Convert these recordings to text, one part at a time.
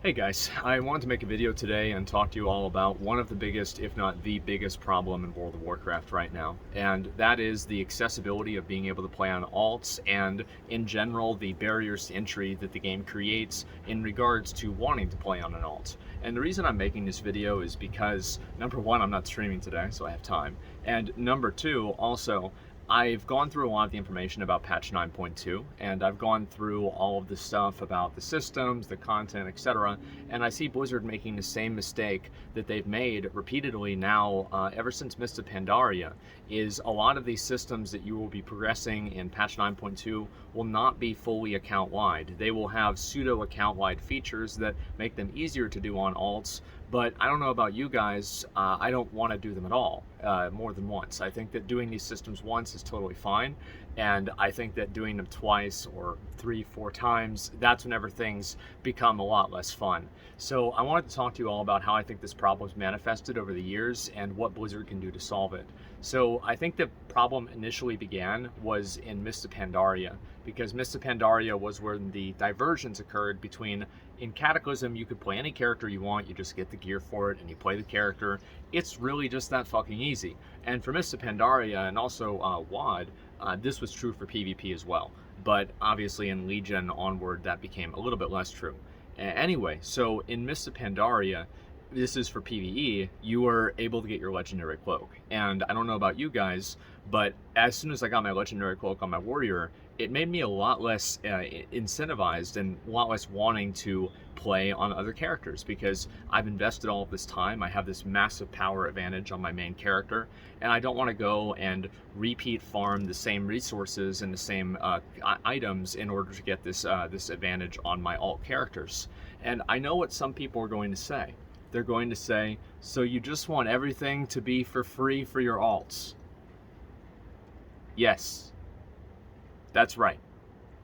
Hey guys, I wanted to make a video today and talk to you all about one of the biggest, if not the biggest problem in World of Warcraft right now. And that is the accessibility of being able to play on alts and, in general, the barriers to entry that the game creates in regards to wanting to play on an alt. And the reason I'm making this video is because, number one, I'm not streaming today, so I have time. And number two, also, I've gone through a lot of the information about patch 9.2, and I've gone through all of the stuff about the systems, the content, etc. And I see Blizzard making the same mistake that they've made repeatedly now ever since Mists of Pandaria, is a lot of these systems that you will be progressing in patch 9.2 will not be fully account-wide. They will have pseudo account-wide features that make them easier to do on alts, but I don't know about you guys, I don't want to do them at all more than once. I think that doing these systems once is totally fine, and I think that doing them twice or 3-4 times, that's whenever things become a lot less fun. So I wanted to talk to you all about how I think this problem's manifested over the years and what Blizzard can do to solve it. So I think the problem initially began was in Mists of Pandaria, because Mists of Pandaria was where the divergence occurred between, in Cataclysm you could play any character you want, you just get the gear for it and you play the character. It's really just that fucking easy. And for Mists of Pandaria and also WoD, this was true for PvP as well. But obviously in Legion onward that became a little bit less true. Anyway, so in Mists of Pandaria, this is for PvE, you were able to get your legendary cloak. And I don't know about you guys, but as soon as I got my legendary cloak on my warrior, it made me a lot less incentivized and a lot less wanting to play on other characters, because I've invested all of this time, I have this massive power advantage on my main character, and I don't want to go and repeat farm the same resources and the same items in order to get this advantage on my alt characters. And I know what some people are going to say. They're going to say, so you just want everything to be for free for your alts? Yes. That's right.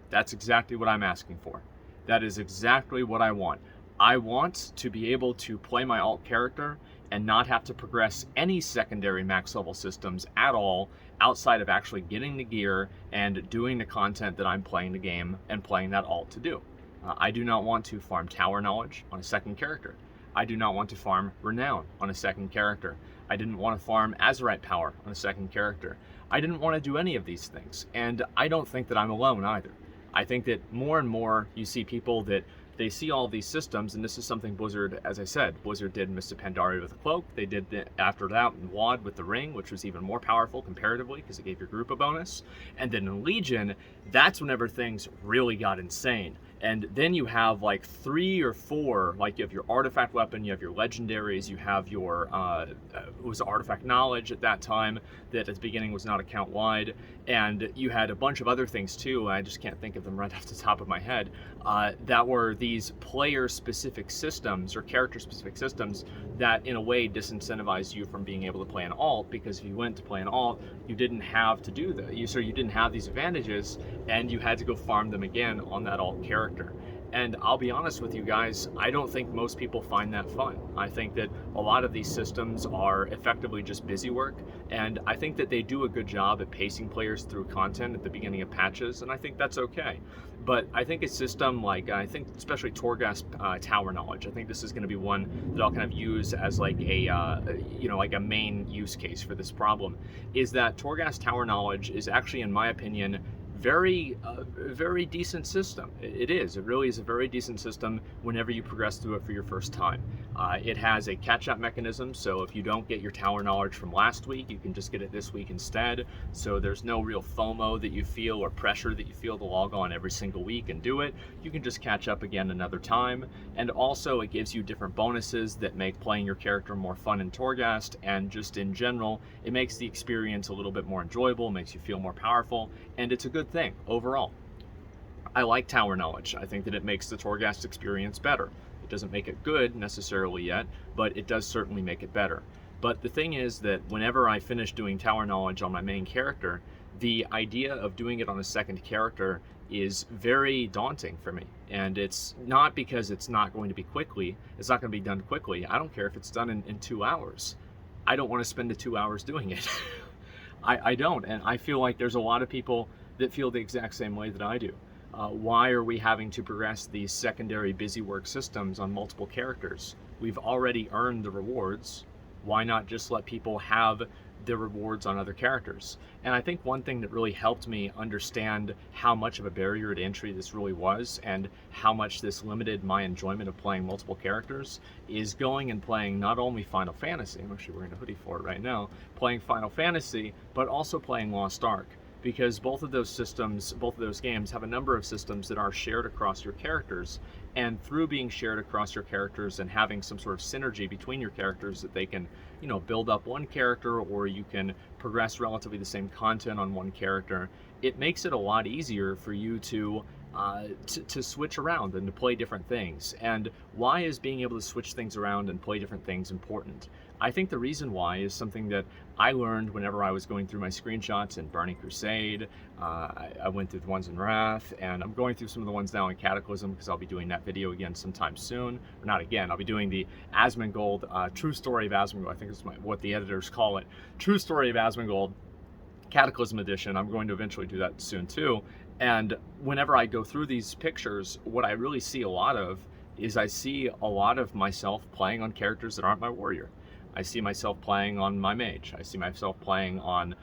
That's exactly what I'm asking for. That is exactly what I want. I want to be able to play my alt character and not have to progress any secondary max level systems at all outside of actually getting the gear and doing the content that I'm playing the game and playing that alt to do. I do not want to farm tower knowledge on a second character. I do not want to farm renown on a second character. I didn't want to farm Azerite power on a second character. I didn't want to do any of these things, and I don't think that I'm alone either. I think that more and more you see people that they see all these systems, and this is something Blizzard, as I said, Blizzard did Mists of Pandaria with the cloak. They did after that in WoD with the ring, which was even more powerful comparatively because it gave your group a bonus. And then in Legion, that's whenever things really got insane. And then you have like 3 or 4, like you have your artifact weapon, you have your legendaries, you have your, it was artifact knowledge at that time that at the beginning was not account wide, and you had a bunch of other things too, I just can't think of them right off the top of my head, that were these player specific systems or character specific systems that in a way disincentivized you from being able to play an alt, because if you went to play an alt, you didn't have to do that. You didn't have these advantages, and you had to go farm them again on that alt character. And I'll be honest with you guys, I don't think most people find that fun. I think that a lot of these systems are effectively just busy work, and I think that they do a good job at pacing players through content at the beginning of patches, and I think that's okay. But I think a system like, I think especially Torghast Tower Knowledge, I think this is going to be one that I'll kind of use as like a, like a main use case for this problem, is that Torghast Tower Knowledge is actually, in my opinion, very decent system. It is. It really is a very decent system whenever you progress through it for your first time. It has a catch-up mechanism, so if you don't get your tower knowledge from last week, you can just get it this week instead. So there's no real FOMO that you feel or pressure that you feel to log on every single week and do it. You can just catch up again another time. And also it gives you different bonuses that make playing your character more fun in Torghast, and just in general, it makes the experience a little bit more enjoyable, makes you feel more powerful, and it's a good thing overall. I like tower knowledge. I think that it makes the Torghast experience better. It doesn't make it good necessarily yet, but it does certainly make it better. But the thing is that whenever I finish doing tower knowledge on my main character, the idea of doing it on a second character is very daunting for me. And it's not because it's not going to be quickly, it's not going to be done quickly. I don't care if it's done in 2 hours. I don't want to spend the 2 hours doing it. I don't, and I feel like there's a lot of people that feel the exact same way that I do. Why are we having to progress these secondary busy work systems on multiple characters? We've already earned the rewards. Why not just let people have the rewards on other characters? And I think one thing that really helped me understand how much of a barrier to entry this really was, and how much this limited my enjoyment of playing multiple characters, is going and playing not only Final Fantasy, I'm actually wearing a hoodie for it right now, playing Final Fantasy, but also playing Lost Ark. Because both of those systems, both of those games have a number of systems that are shared across your characters, and through being shared across your characters and having some sort of synergy between your characters, that they can, build up one character, or you can progress relatively the same content on one character, it makes it a lot easier for you to switch around and to play different things. And why is being able to switch things around and play different things important? I think the reason why is something that I learned whenever I was going through my screenshots in Burning Crusade. I went through the ones in Wrath, and I'm going through some of the ones now in Cataclysm, because I'll be doing that video again sometime soon. Or not again, I'll be doing the Asmongold, True Story of Asmongold, I think is what the editors call it. True Story of Asmongold, Cataclysm Edition. I'm going to eventually do that soon too. And whenever I go through these pictures, what I really see a lot of is I see a lot of myself playing on characters that aren't my warrior. I see myself playing on my mage. I see myself playing on,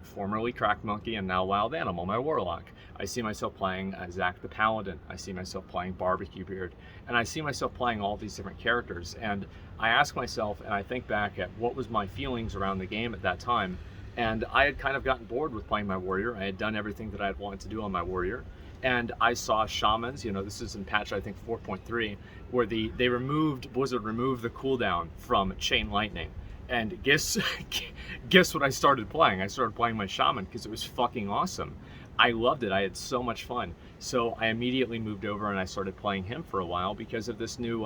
formerly Crack Monkey and now Wild Animal, my warlock. I see myself playing as Zack the Paladin. I see myself playing Barbecue Beard. And I see myself playing all these different characters. And I ask myself, and I think back at what was my feelings around the game at that time. And I had kind of gotten bored with playing my warrior. I had done everything that I had wanted to do on my warrior. And I saw shamans, this is in patch, I think, 4.3, where Blizzard removed the cooldown from Chain Lightning. And guess what I started playing? I started playing my shaman, because it was fucking awesome. I loved it. I had so much fun. So I immediately moved over and I started playing him for a while because of this new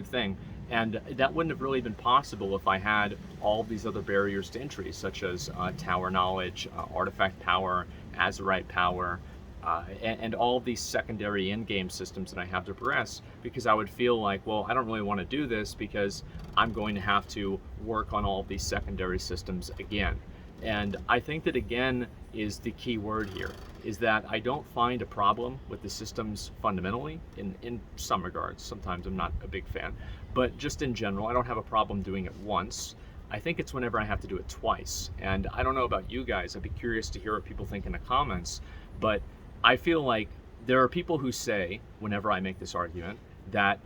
thing. And that wouldn't have really been possible if I had all of these other barriers to entry, such as Tower Knowledge, Artifact Power, Azerite Power, and all of these secondary in-game systems that I have to progress, because I would feel like, well, I don't really want to do this because I'm going to have to work on all of these secondary systems again. And I think that, again, is the key word here, is that I don't find a problem with the systems fundamentally, in some regards. Sometimes I'm not a big fan, but just in general, I don't have a problem doing it once. I think it's whenever I have to do it twice. And I don't know about you guys, I'd be curious to hear what people think in the comments, but I feel like there are people who say, whenever I make this argument, that,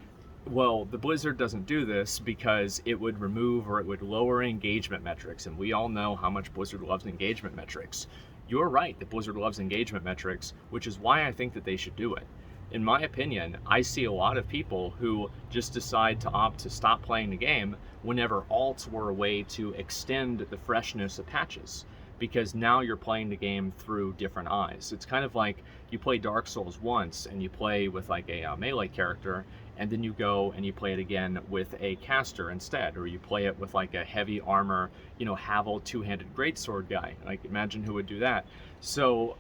well, the Blizzard doesn't do this because it would remove or it would lower engagement metrics, and we all know how much Blizzard loves engagement metrics. You're right that Blizzard loves engagement metrics, which is why I think that they should do it. In my opinion, I see a lot of people who just decide to opt to stop playing the game whenever alts were a way to extend the freshness of patches, because now you're playing the game through different eyes. It's kind of like you play Dark Souls once and you play with like a melee character, and then you go and you play it again with a caster instead, or you play it with like a heavy armor, Havel two-handed greatsword guy. Like, imagine who would do that. So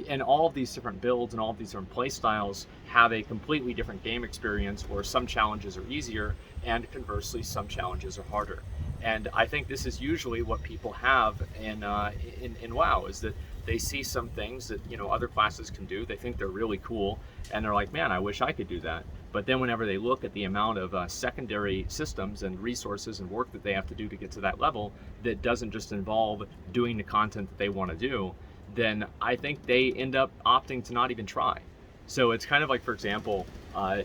and all of these different builds and all of these different play styles have a completely different game experience, where some challenges are easier and conversely some challenges are harder. And I think this is usually what people have in WoW, is that they see some things that other classes can do. They think they're really cool, and they're like, man, I wish I could do that. But then whenever they look at the amount of secondary systems and resources and work that they have to do to get to that level, that doesn't just involve doing the content that they want to do, then I think they end up opting to not even try. So it's kind of like, for example,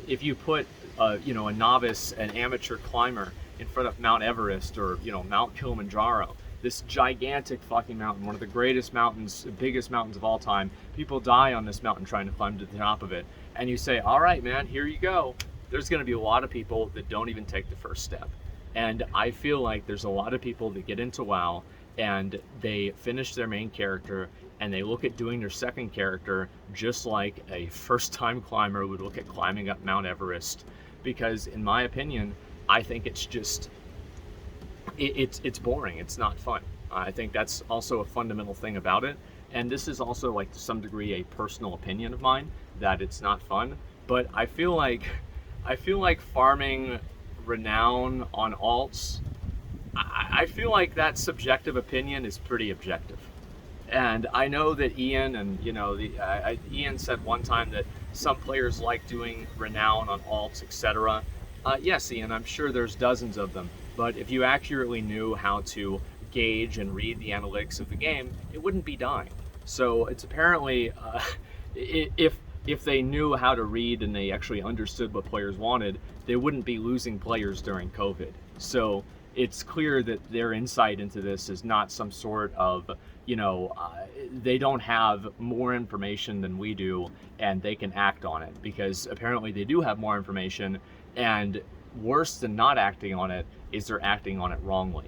if you put a novice, an amateur climber, in front of Mount Everest or Mount Kilimanjaro, this gigantic fucking mountain, one of the greatest mountains, the biggest mountains of all time. People die on this mountain trying to climb to the top of it, and you say, all right, man, here you go. There's going to be a lot of people that don't even take the first step. And I feel like there's a lot of people that get into WoW and they finish their main character and they look at doing their second character just like a first-time climber would look at climbing up Mount Everest, because in my opinion, I think it's just, it's boring. It's not fun. I think that's also a fundamental thing about it. And this is also, like, to some degree, a personal opinion of mine, that it's not fun. But I feel like farming renown on alts, I feel like that subjective opinion is pretty objective. And I know that Ian and Ian said one time that some players like doing renown on alts, etc. Yes, Ian, I'm sure there's dozens of them, but if you accurately knew how to gauge and read the analytics of the game, it wouldn't be dying. So it's apparently if they knew how to read and they actually understood what players wanted, they wouldn't be losing players during COVID. So it's clear that their insight into this is not some sort of, they don't have more information than we do and they can act on it, because apparently they do have more information, and worse than not acting on it is they're acting on it wrongly.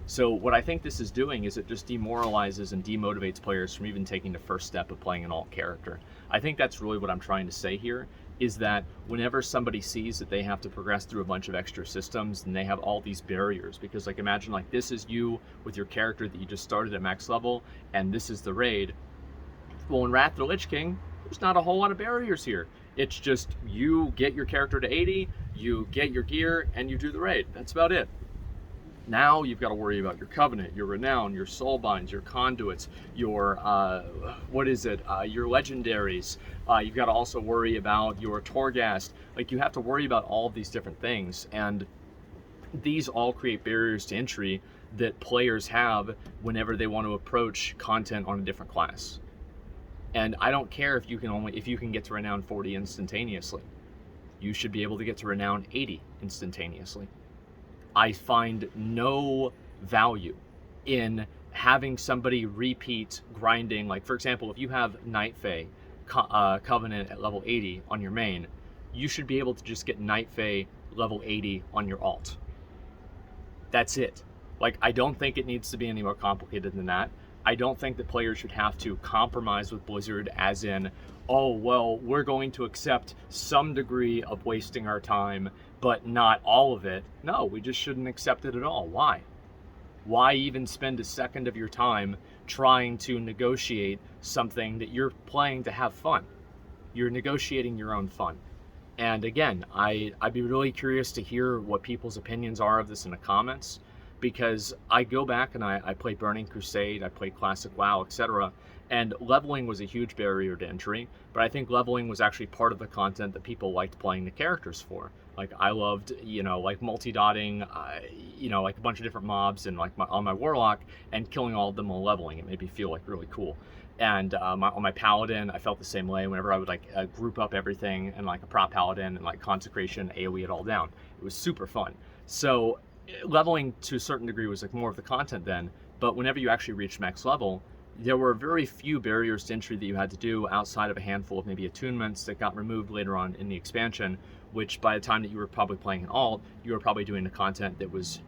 So what I think this is doing is it just demoralizes and demotivates players from even taking the first step of playing an alt character. I think that's really what I'm trying to say here, is that whenever somebody sees that they have to progress through a bunch of extra systems and they have all these barriers, because like imagine like this is you with your character that you just started at max level and this is the raid. Well, in Wrath of the Lich King, there's not a whole lot of barriers here. It's just you get your character to 80, you get your gear, and you do the raid. That's about it. Now you've got to worry about your covenant, your renown, your soulbinds, your conduits, your your legendaries. You've got to also worry about your Torghast. Like, you have to worry about all of these different things, and these all create barriers to entry that players have whenever they want to approach content on a different class. And I don't care if you can get to renown 40 instantaneously. You should be able to get to renown 80 instantaneously. I find no value in having somebody repeat grinding. Like, for example, if you have Night Fae Covenant at level 80 on your main, you should be able to just get Night Fae level 80 on your alt. That's it. Like, I don't think it needs to be any more complicated than that. I don't think that players should have to compromise with Blizzard as in, oh, well, we're going to accept some degree of wasting our time, but not all of it. No, we just shouldn't accept it at all. Why? Why even spend a second of your time trying to negotiate something that you're playing to have fun? You're negotiating your own fun. And again, I'd be really curious to hear what people's opinions are of this in the comments, because I go back and I play Burning Crusade, I play Classic WoW, etc. And leveling was a huge barrier to entry, but I think leveling was actually part of the content that people liked playing the characters for. Like, I loved, like multi-dotting, like a bunch of different mobs and like on my Warlock and killing all of them while leveling. It made me feel like really cool. And on my Paladin, I felt the same way whenever I would like group up everything and like a prop Paladin and like Consecration, AoE it all down. It was super fun. So leveling to a certain degree was like more of the content then, but whenever you actually reached max level, there were very few barriers to entry that you had to do outside of a handful of maybe attunements that got removed later on in the expansion, which by the time that you were probably playing an alt, you were probably doing the content that was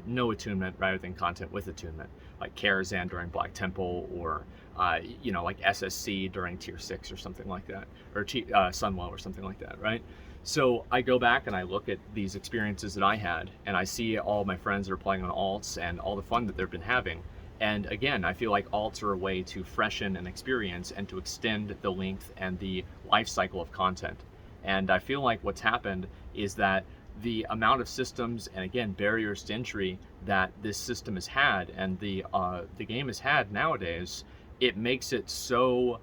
no attunement rather than content with attunement, like Karazhan during Black Temple, or like SSC during Tier 6 or something like that, or Sunwell or something like that, right? So I go back and I look at these experiences that I had, and I see all my friends that are playing on alts and all the fun that they've been having. And again, I feel like alts are a way to freshen an experience and to extend the length and the life cycle of content. And I feel like what's happened is that the amount of systems and again barriers to entry that this system has had and the game has had nowadays, it makes it so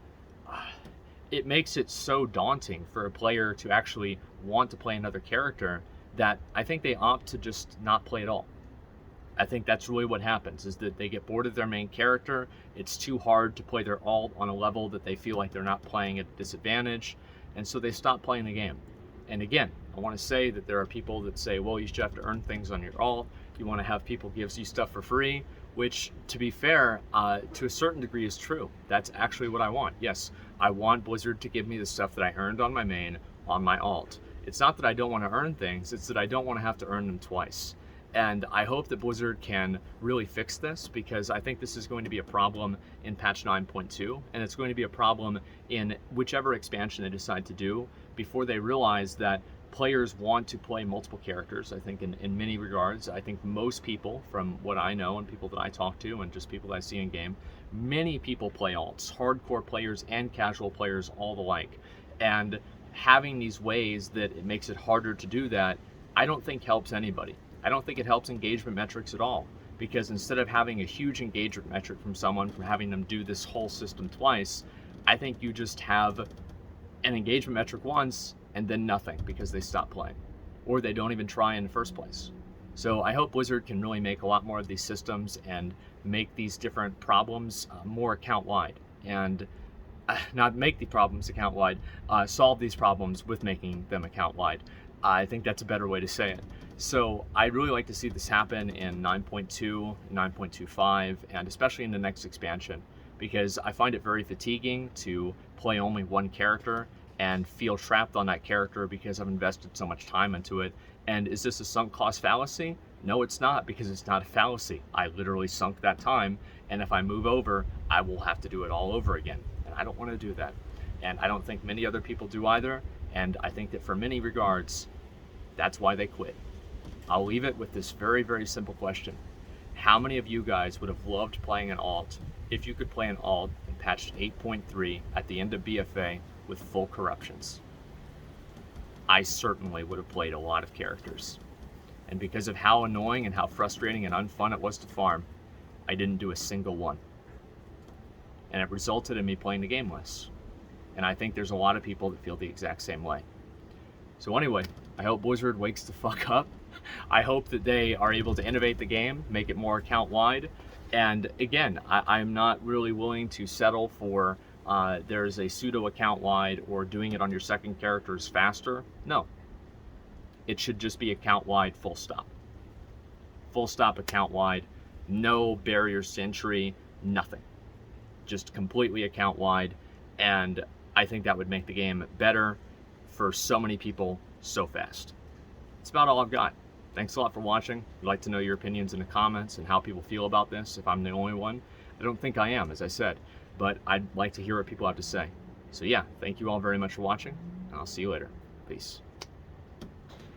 daunting for a player to actually want to play another character that I think they opt to just not play at all. I think that's really what happens, is that they get bored of their main character. It's too hard to play their alt on a level that they feel like they're not playing at a disadvantage, and so they stop playing the game. And again, I want to say that there are people that say, well, you should have to earn things on your alt. You want to have people give you stuff for free, which, to be fair, to a certain degree is true. That's actually what I want. Yes, I want Blizzard to give me the stuff that I earned on my main on my alt. It's not that I don't want to earn things, it's that I don't want to have to earn them twice. And I hope that Blizzard can really fix this, because I think this is going to be a problem in patch 9.2, and it's going to be a problem in whichever expansion they decide to do, before they realize that players want to play multiple characters. I think in many regards, I think most people, from what I know and people that I talk to and just people that I see in game, many people play alts, hardcore players and casual players all alike. And having these ways that it makes it harder to do that, I don't think helps anybody. I don't think it helps engagement metrics at all. because instead of having a huge engagement metric from someone, from having them do this whole system twice, I think you just have an engagement metric once and then nothing because they stop playing, or they don't even try in the first place. So I hope Blizzard can really make a lot more of these systems and make these different problems more account-wide, and not make the problems account-wide, solve these problems with making them account-wide. I think that's a better way to say it. So I'd really like to see this happen in 9.2, 9.25, and especially in the next expansion, because I find it very fatiguing to play only one character and feel trapped on that character because I've invested so much time into it. And is this a sunk cost fallacy? No, it's not, because it's not a fallacy. I literally sunk that time, and if I move over, I will have to do it all over again. And I don't want to do that. And I don't think many other people do either. And I think that for many regards, that's why they quit. I'll leave it with this very, very simple question. How many of you guys would have loved playing an alt if you could play an alt in patch 8.3 at the end of BFA with full corruptions? I certainly would have played a lot of characters. And because of how annoying and how frustrating and unfun it was to farm, I didn't do a single one. And it resulted in me playing the game less. And I think there's a lot of people that feel the exact same way. So anyway, I hope Blizzard wakes the fuck up. I hope that they are able to innovate the game, make it more account-wide. And again, I'm not really willing to settle for there's a pseudo account-wide or doing it on your second character is faster. No. It should just be account-wide, full stop. Full stop account-wide, no barriers to entry, nothing. Just completely account-wide, and I think that would make the game better for so many people so fast. That's about all I've got. Thanks a lot for watching. I'd like to know your opinions in the comments and how people feel about this, if I'm the only one. I don't think I am, as I said, but I'd like to hear what people have to say. So yeah, thank you all very much for watching, and I'll see you later. Peace.